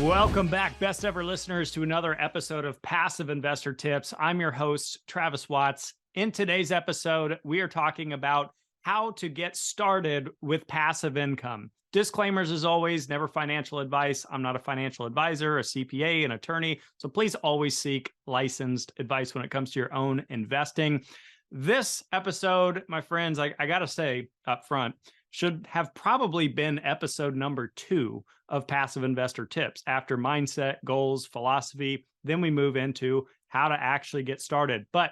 Welcome back, best ever listeners, to another episode of Passive Investor Tips. I'm your host, Travis Watts. In today's episode, we are talking about how to get started with passive income. Disclaimers as always, never financial advice. I'm not a financial advisor, a CPA, an attorney, so please always seek licensed advice when it comes to your own investing. This episode, my friends, I gotta say up front, should have probably been episode number 2 of Passive Investor Tips. After mindset, goals, philosophy, then we move into how to actually get started. But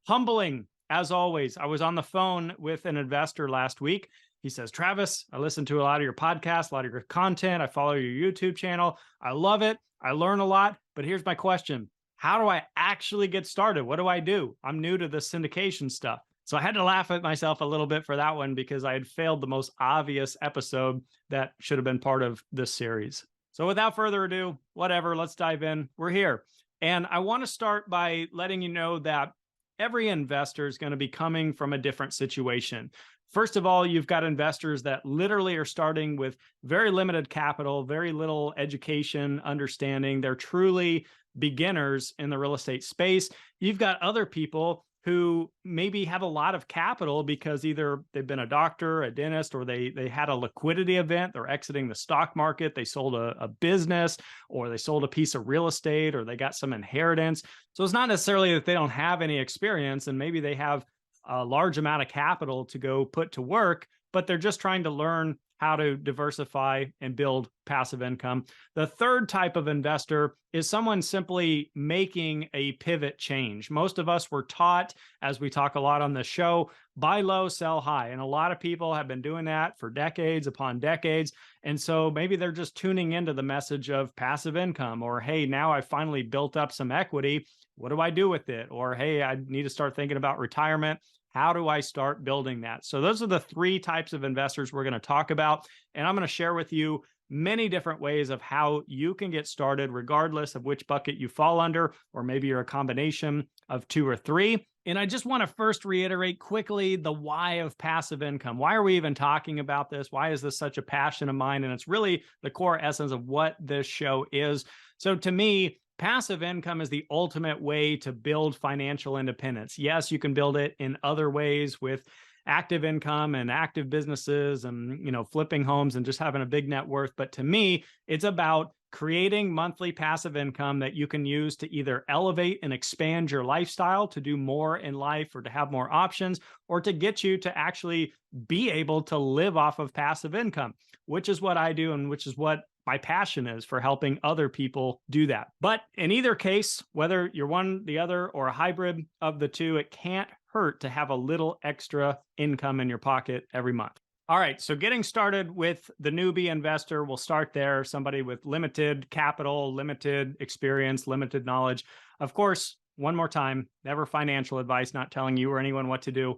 humbling, as always, I was on the phone with an investor last week. He says, Travis, I listen to a lot of your podcasts, a lot of your content. I follow your YouTube channel. I love it. I learn a lot. But here's my question. How do I actually get started? What do I do? I'm new to the syndication stuff. So I had to laugh at myself a little bit for that one because I had failed the most obvious episode that should have been part of this series. So without further ado, whatever, let's dive in. We're here. And I want to start by letting you know that every investor is going to be coming from a different situation. First of all, you've got investors that literally are starting with very limited capital, very little education, understanding. They're truly beginners in the real estate space. You've got other people who maybe have a lot of capital because either they've been a doctor, a dentist, or they had a liquidity event, they're exiting the stock market, they sold a business, or they sold a piece of real estate, or they got some inheritance. So it's not necessarily that they don't have any experience, and maybe they have a large amount of capital to go put to work, but they're just trying to learn how to diversify and build passive income. The third type of investor is someone simply making a pivot change. Most of us were taught, as we talk a lot on the show, buy low, sell high. And a lot of people have been doing that for decades upon decades. And so maybe they're just tuning into the message of passive income, or, hey, now I finally built up some equity. What do I do with it? Or, hey, I need to start thinking about retirement. How do I start building that? So those are the 3 types of investors we're going to talk about. And I'm going to share with you many different ways of how you can get started, regardless of which bucket you fall under, or maybe you're a combination of 2 or 3. And I just want to first reiterate quickly the why of passive income. Why are we even talking about this? Why is this such a passion of mine? And it's really the core essence of what this show is. So to me, passive income is the ultimate way to build financial independence. Yes, you can build it in other ways with active income and active businesses and, flipping homes and just having a big net worth. But to me, it's about creating monthly passive income that you can use to either elevate and expand your lifestyle, to do more in life, or to have more options, or to get you to actually be able to live off of passive income, which is what I do and which is what my passion is, for helping other people do that. But in either case, whether you're one, the other, or a hybrid of the 2, it can't hurt to have a little extra income in your pocket every month. All right, so getting started with the newbie investor, we'll start there. Somebody with limited capital, limited experience, limited knowledge. Of course, one more time, never financial advice, not telling you or anyone what to do,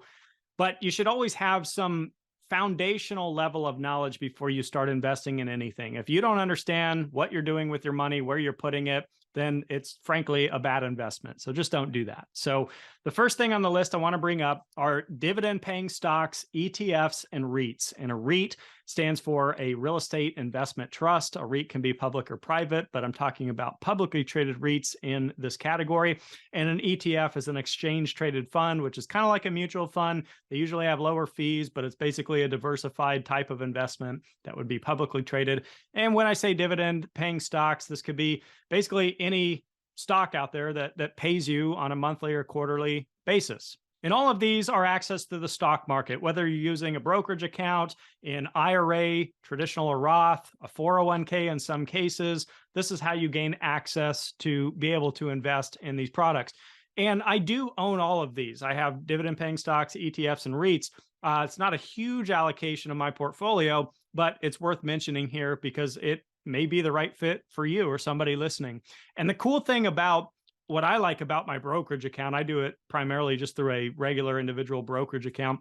but you should always have some foundational level of knowledge before you start investing in anything. If you don't understand what you're doing with your money, where you're putting it, then it's frankly a bad investment. So just don't do that. So the first thing on the list I want to bring up are dividend paying stocks, ETFs, and REITs. And a REIT stands for a real estate investment trust. A REIT can be public or private, but I'm talking about publicly traded REITs in this category. And an ETF is an exchange traded fund, which is kind of like a mutual fund. They usually have lower fees, but it's basically a diversified type of investment that would be publicly traded. And when I say dividend paying stocks, this could be basically any stock out there that pays you on a monthly or quarterly basis. And all of these are access to the stock market, whether you're using a brokerage account, an IRA, traditional or Roth, a 401k in some cases. This is how you gain access to be able to invest in these products. And I do own all of these. I have dividend paying stocks, ETFs, and REITs. It's not a huge allocation of my portfolio, but it's worth mentioning here because it may be the right fit for you or somebody listening. And the cool thing about what I like about my brokerage account, I do it primarily just through a regular individual brokerage account,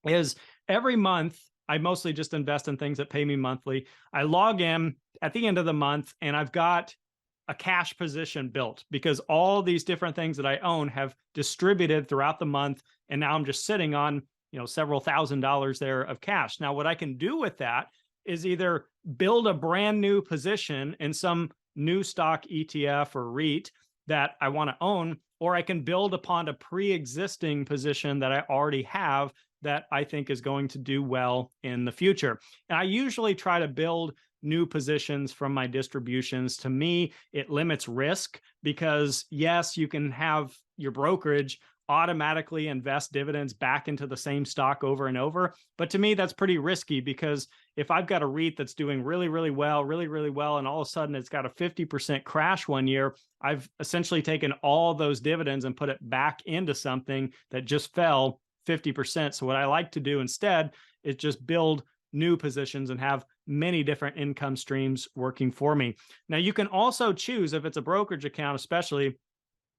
is every month, I mostly just invest in things that pay me monthly. I log in at the end of the month and I've got a cash position built because all these different things that I own have distributed throughout the month. And now I'm just sitting on, several $1,000s there of cash. Now, what I can do with that is either build a brand new position in some new stock ETF or REIT that I want to own, or I can build upon a pre-existing position that I already have that I think is going to do well in the future. And I usually try to build new positions from my distributions. To me, it limits risk because yes, you can have your brokerage automatically invest dividends back into the same stock over and over. But to me, that's pretty risky because if I've got a REIT that's doing really, really well, and all of a sudden it's got a 50% crash one year, I've essentially taken all those dividends and put it back into something that just fell 50%. So what I like to do instead is just build new positions and have many different income streams working for me. Now, you can also choose, if it's a brokerage account, especially,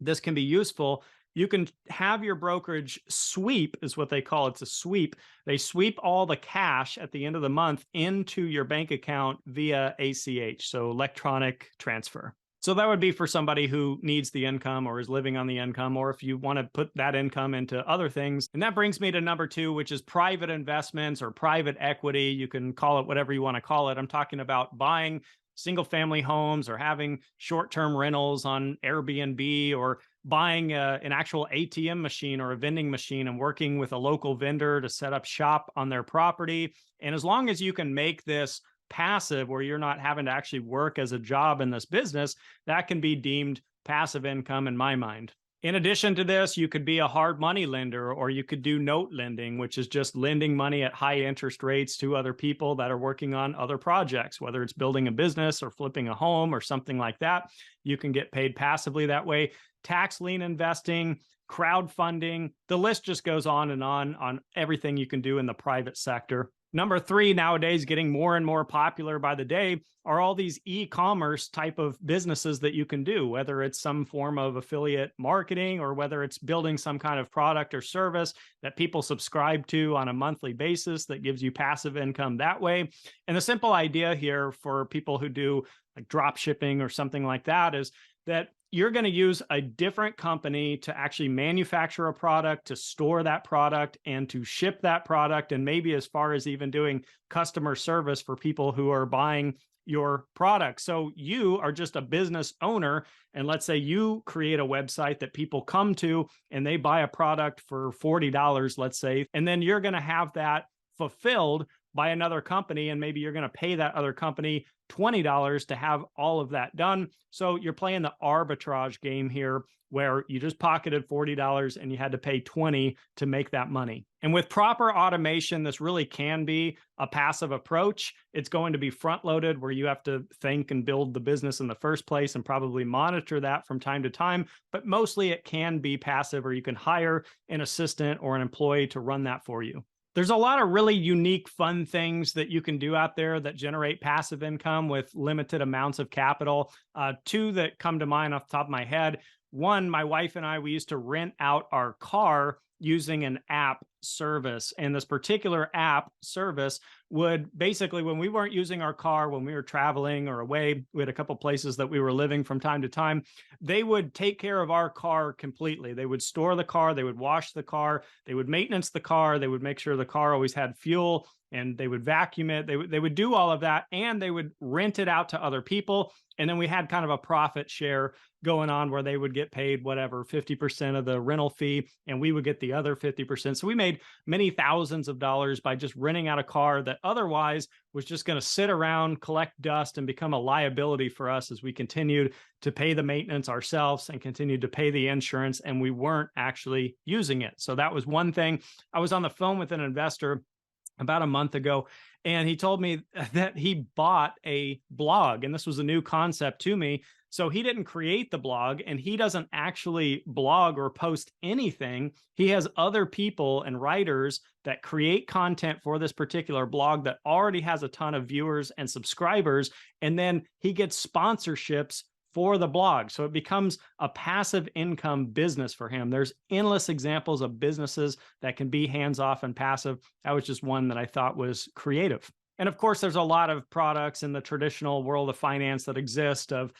this can be useful. You can have your brokerage sweep, is what they call it. It's a sweep. They sweep all the cash at the end of the month into your bank account via ACH, so electronic transfer. So that would be for somebody who needs the income or is living on the income, or if you want to put that income into other things. And that brings me to number 2, which is private investments or private equity. You can call it whatever you want to call it. I'm talking about buying single family homes or having short-term rentals on Airbnb, or buying an actual ATM machine or a vending machine and working with a local vendor to set up shop on their property. And as long as you can make this passive, where you're not having to actually work as a job in this business, that can be deemed passive income in my mind. In addition to this, you could be a hard money lender, or you could do note lending, which is just lending money at high interest rates to other people that are working on other projects, whether it's building a business or flipping a home or something like that. You can get paid passively that way. Tax lien investing, crowdfunding, the list just goes on everything you can do in the private sector. Number 3, nowadays, getting more and more popular by the day, are all these e-commerce type of businesses that you can do, whether it's some form of affiliate marketing or whether it's building some kind of product or service that people subscribe to on a monthly basis that gives you passive income that way. And the simple idea here for people who do like drop shipping or something like that is that you're going to use a different company to actually manufacture a product, to store that product, and to ship that product, and maybe as far as even doing customer service for people who are buying your product. So you are just a business owner, and let's say you create a website that people come to and they buy a product for $40, let's say, and then you're going to have that fulfilled by another company, and maybe you're going to pay that other company $20 to have all of that done. So you're playing the arbitrage game here, where you just pocketed $40 and you had to pay $20 to make that money. And with proper automation, this really can be a passive approach. It's going to be front loaded, where you have to think and build the business in the first place and probably monitor that from time to time. But mostly it can be passive, or you can hire an assistant or an employee to run that for you. There's a lot of really unique, fun things that you can do out there that generate passive income with limited amounts of capital. 2 that come to mind off the top of my head. 1, my wife and I, we used to rent out our car using an app service. And this particular app service would basically, when we weren't using our car, when we were traveling or away, we had a couple places that we were living from time to time, they would take care of our car completely. They would store the car, they would wash the car, they would maintenance the car, they would make sure the car always had fuel, and they would vacuum it. They would do all of that, and they would rent it out to other people. And then we had kind of a profit share going on, where they would get paid whatever, 50% of the rental fee, and we would get the other 50%. So we made many thousands of dollars by just renting out a car that otherwise was just going to sit around, collect dust, and become a liability for us as we continued to pay the maintenance ourselves and continued to pay the insurance, and we weren't actually using it. So that was one thing. I was on the phone with an investor about a month ago, and he told me that he bought a blog, and this was a new concept to me. So he didn't create the blog, and he doesn't actually blog or post anything. He has other people and writers that create content for this particular blog that already has a ton of viewers and subscribers, and then he gets sponsorships for the blog. So it becomes a passive income business for him. There's endless examples of businesses that can be hands-off and passive. That was just one that I thought was creative. And of course, there's a lot of products in the traditional world of finance that exist, of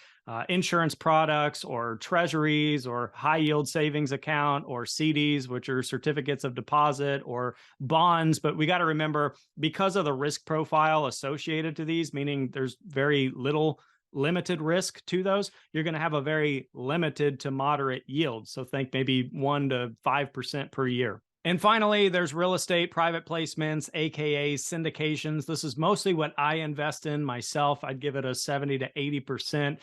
insurance products or treasuries or high yield savings account or CDs, which are certificates of deposit, or bonds. But we got to remember, because of the risk profile associated to these, meaning there's very little limited risk to those, you're going to have a very limited to moderate yield. So think maybe 1 to 5% per year. And finally, there's real estate private placements, AKA syndications. This is mostly what I invest in myself. I'd give it a 70 to 80%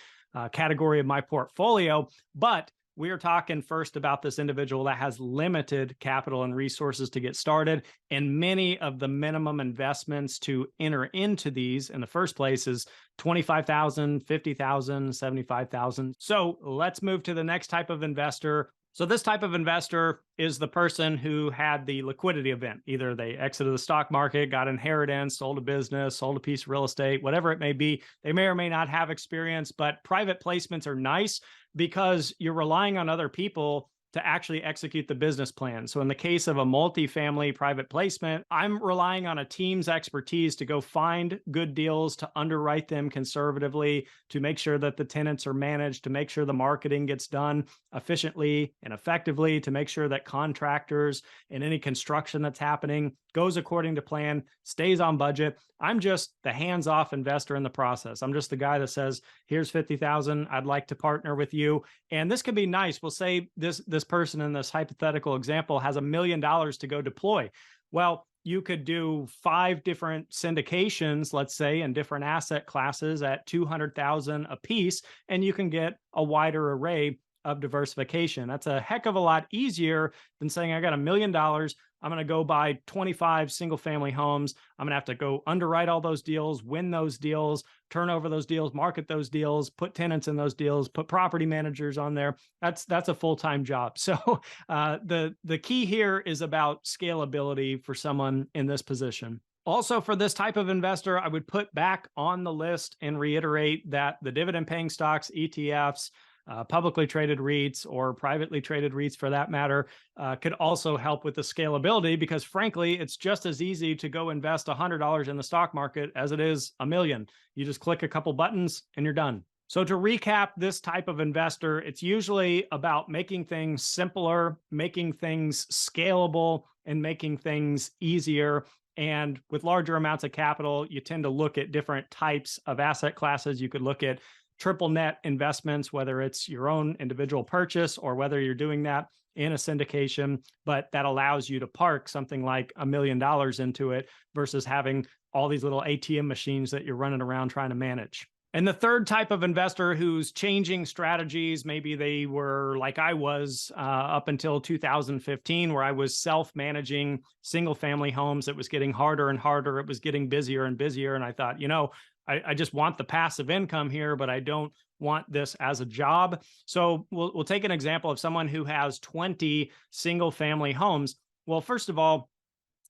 category of my portfolio. But we are talking first about this individual that has limited capital and resources to get started. And many of the minimum investments to enter into these in the first place is $25,000, $50,000, $75,000. So let's move to the next type of investor. So this type of investor is the person who had the liquidity event. Either they exited the stock market, got inheritance, sold a business, sold a piece of real estate, whatever it may be. They may or may not have experience, but private placements are nice because you're relying on other people to actually execute the business plan. So in the case of a multifamily private placement, I'm relying on a team's expertise to go find good deals, to underwrite them conservatively, to make sure that the tenants are managed, to make sure the marketing gets done efficiently and effectively, to make sure that contractors and any construction that's happening goes according to plan, stays on budget. I'm just the hands-off investor in the process. I'm just the guy that says, here's 50,000, I'd like to partner with you. And this could be nice. We'll say this person in this hypothetical example has $1 million to go deploy. Well, you could do 5 different syndications, let's say, in different asset classes at 200,000 a piece, and you can get a wider array of diversification. That's a heck of a lot easier than saying, I got $1 million. I'm going to go buy 25 single family homes. I'm going to have to go underwrite all those deals, win those deals, turn over those deals, market those deals, put tenants in those deals, put property managers on there. That's a full-time job. So the key here is about scalability for someone in this position. Also, for this type of investor, I would put back on the list and reiterate that the dividend paying stocks, ETFs, publicly traded REITs or privately traded REITs for that matter, could also help with the scalability because frankly, it's just as easy to go invest $100 in the stock market as it is $1 million. You just click a couple buttons and you're done. So to recap this type of investor, it's usually about making things simpler, making things scalable, and making things easier. And with larger amounts of capital, you tend to look at different types of asset classes. You could look at triple net investments, whether it's your own individual purchase or whether you're doing that in a syndication, but that allows you to park something like $1 million into it versus having all these little ATM machines that you're running around trying to manage. And the third type of investor who's changing strategies, maybe they were like I was up until 2015, where I was self-managing single family homes. It was getting harder and harder. It was getting busier and busier. And I thought, I just want the passive income here, but I don't want this as a job. So we'll take an example of someone who has 20 single family homes. Well, first of all,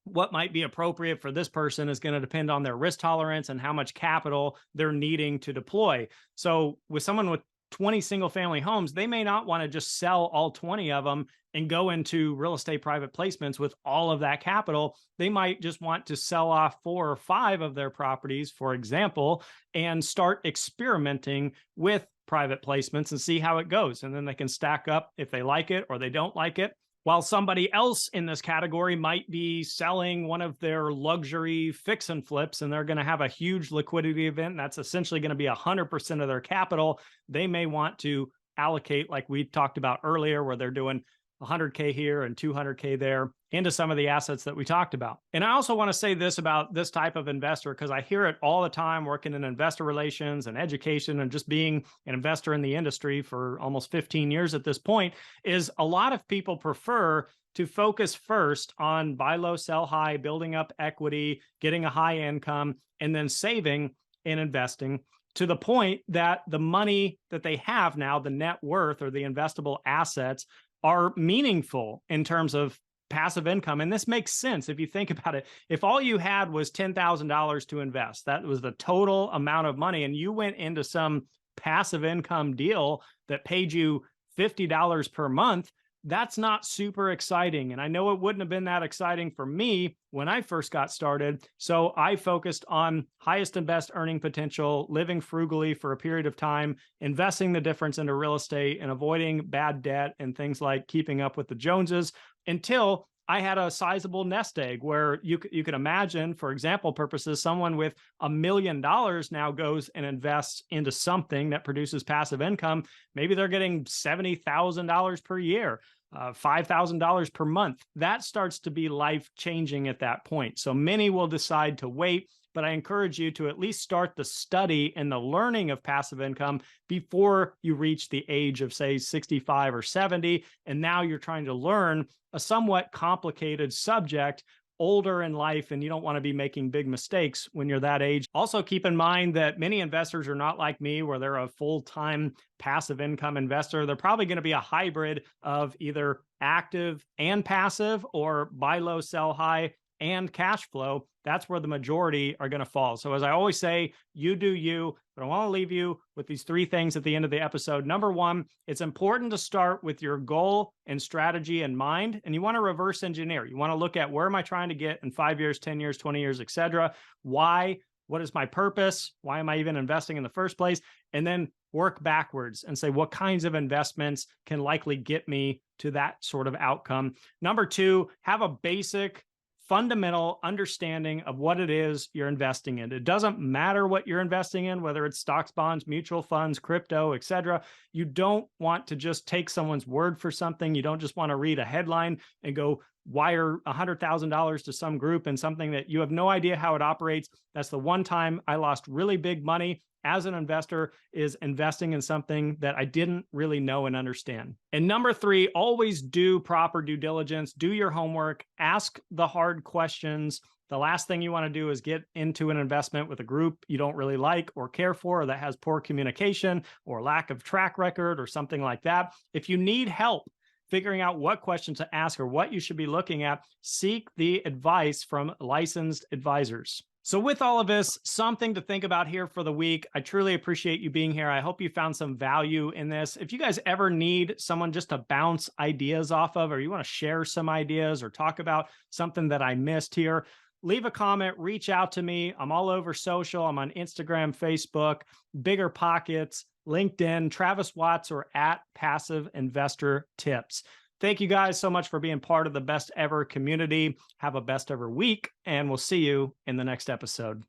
what might be appropriate for this person is going to depend on their risk tolerance and how much capital they're needing to deploy. So with someone with 20 single family homes, they may not want to just sell all 20 of them and go into real estate private placements with all of that capital. They might just want to sell off 4 or 5 of their properties, for example, and start experimenting with private placements and see how it goes. And then they can stack up if they like it or they don't like it. While somebody else in this category might be selling one of their luxury fix and flips, and they're going to have a huge liquidity event. And that's essentially going to be 100% of their capital. They may want to allocate, like we talked about earlier, where they're doing 100K here and 200K there into some of the assets that we talked about. And I also want to say this about this type of investor, because I hear it all the time working in investor relations and education and just being an investor in the industry for almost 15 years at this point, is a lot of people prefer to focus first on buy low, sell high, building up equity, getting a high income, and then saving and investing to the point that the money that they have now, the net worth or the investable assets, are meaningful in terms of passive income. And this makes sense if you think about it. If all you had was $10,000 to invest, that was the total amount of money, and you went into some passive income deal that paid you $50 per month, that's not super exciting. And I know it wouldn't have been that exciting for me when I first got started. So I focused on highest and best earning potential, living frugally for a period of time, investing the difference into real estate and avoiding bad debt and things like keeping up with the Joneses until I had a sizable nest egg where you can imagine, for example purposes, someone with $1 million now goes and invests into something that produces passive income. Maybe they're getting $70,000 per year, $5,000 per month. That starts to be life-changing at that point. So many will decide to wait, but I encourage you to at least start the study and the learning of passive income before you reach the age of, say, 65 or 70. And now you're trying to learn a somewhat complicated subject older in life, and you don't want to be making big mistakes when you're that age. Also, keep in mind that many investors are not like me, where they're a full-time passive income investor. They're probably going to be a hybrid of either active and passive, or buy low, sell high, and cash flow. That's where the majority are going to fall. So as I always say, you do you, but I want to leave you with these 3 things at the end of the episode. Number 1, it's important to start with your goal and strategy in mind, and you want to reverse engineer. You want to look at, where am I trying to get in 5 years, 10 years, 20 years, etc. Why? What is my purpose? Why am I even investing in the first place? And then work backwards and say, what kinds of investments can likely get me to that sort of outcome? Number 2, have a basic fundamental understanding of what it is you're investing in. It doesn't matter what you're investing in, whether it's stocks, bonds, mutual funds, crypto, etc. You don't want to just take someone's word for something. You don't just want to read a headline and go wire $100,000 to some group in something that you have no idea how it operates. That's the one time I lost really big money as an investor, is investing in something that I didn't really know and understand. And number 3, always do proper due diligence, do your homework, ask the hard questions. The last thing you want to do is get into an investment with a group you don't really like or care for, or that has poor communication or lack of track record or something like that. If you need help figuring out what questions to ask or what you should be looking at, seek the advice from licensed advisors. So with all of this, something to think about here for the week. I truly appreciate you being here. I hope you found some value in this. If you guys ever need someone just to bounce ideas off of, or you want to share some ideas or talk about something that I missed here, leave a comment, reach out to me. I'm all over social. I'm on Instagram, Facebook, Bigger Pockets, LinkedIn, Travis Watts, or at Passive Investor Tips. Thank you guys so much for being part of the best ever community. Have a best ever week, and we'll see you in the next episode.